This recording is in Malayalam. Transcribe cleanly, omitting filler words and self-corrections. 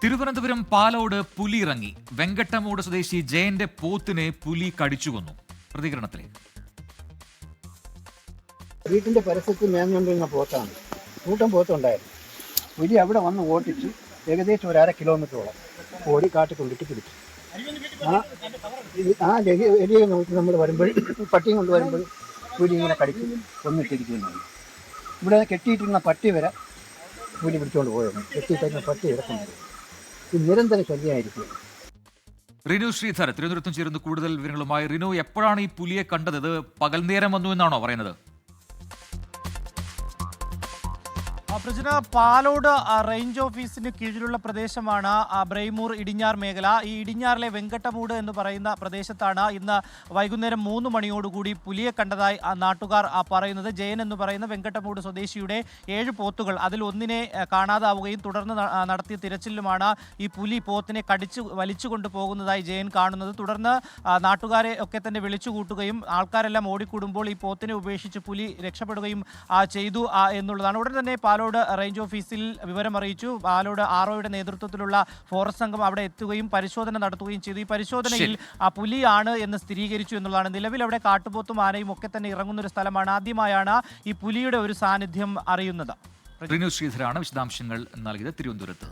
തിരുവനന്തപുരം പാലോട് പുലി ഇറങ്ങി. വെങ്കട്ടമൂട് സ്വദേശി ജയന്റെ പോത്തിനെ പുലി കടിച്ചുകൊന്നു. പ്രതികരണത്തിലേക്ക്. വീട്ടിന്റെ പരിസരത്ത് മേഞ്ഞുകൊണ്ടിരുന്ന പോത്താണ്. കൂട്ടം പോത്തുണ്ടായിരുന്നു. പുലി അവിടെ വന്ന് ഓട്ടിച്ച് ഏകദേശം ഒരു 1/2 കിലോമീറ്ററോളം ഓടി കാട്ടിക്കൊണ്ടിട്ട് പിടിച്ചു. എലിയെ നോക്കി നമ്മൾ വരുമ്പോൾ, പട്ടിയും കൊണ്ട് വരുമ്പോൾ പുലി ഇങ്ങനെ കടിച്ച് കൊന്നിട്ടിരിക്കുന്നതാണ്. ഇവിടെ കെട്ടിയിട്ടിരുന്ന പട്ടി വരെ പുലി പിടിച്ചുകൊണ്ട് പോയത്. കെട്ടിയിട്ടിരുന്ന പട്ടി ഇറക്കുന്നത് നിരന്തര ശല്യമായിരിക്കും. റിനു ശ്രീധർ തിരുവനന്തപുരത്തും ചേരുന്നു കൂടുതൽ വിവരങ്ങളുമായി. റിനു, എപ്പോഴാണ് ഈ പുലിയെ കണ്ടത്? ഇത് പകൽ നേരം വന്നു എന്നാണോ പറയുന്നത്? പ്രജന, പാലോട് റേഞ്ച് ഓഫീസിന് കീഴിലുള്ള പ്രദേശമാണ് ബ്രൈമൂർ ഇടിഞ്ഞാർ മേഖല. ഈ ഇടിഞ്ഞാറിലെ വെങ്കട്ടമൂട് എന്ന് പറയുന്ന പ്രദേശത്താണ് ഇന്ന് വൈകുന്നേരം 3 മണിയോടുകൂടി പുലിയെ കണ്ടതായി നാട്ടുകാർ പറയുന്നത്. ജയൻ എന്ന് പറയുന്ന വെങ്കട്ടമൂട് സ്വദേശിയുടെ 7 പോത്തുകൾ, അതിൽ ഒന്നിനെ കാണാതാവുകയും തുടർന്ന് നടത്തിയ തിരച്ചിലുമാണ് ഈ പുലി പോത്തിനെ കടിച്ചു വലിച്ചു കൊണ്ടുപോകുന്നതായി ജയൻ കാണുന്നത്. തുടർന്ന് നാട്ടുകാരെ ഒക്കെ തന്നെ വിളിച്ചു കൂട്ടുകയും ആൾക്കാരെല്ലാം ഓടിക്കൂടുമ്പോൾ ഈ പോത്തിനെ ഉപേക്ഷിച്ച് പുലി രക്ഷപ്പെടുകയും ചെയ്തു എന്നുള്ളതാണ്. ഉടൻ തന്നെ പാലോട് റേഞ്ച് ഓഫീസിൽ വിവരം അറിയിച്ചു. പാലോട് ആർഒയുടെ നേതൃത്വത്തിലുള്ള ഫോറസ്റ്റ് സംഘം അവിടെ എത്തുകയും പരിശോധന നടത്തുകയും ചെയ്തു. ഈ പരിശോധനയിൽ പുലിയാണ് എന്ന് സ്ഥിരീകരിച്ചു എന്നുള്ളതാണ്. നിലവിൽ അവിടെ കാട്ടുപോത്തും ആനയും ഒക്കെ തന്നെ ഇറങ്ങുന്ന ഒരു സ്ഥലമാണ്. ആദ്യമായാണ് ഈ പുലിയുടെ ഒരു സാന്നിധ്യം അറിയുന്നത്. റിനു ശ്രീധരാണ് വിശദാംശങ്ങൾ നൽകിയത് തിരുവനന്തപുരത്ത്.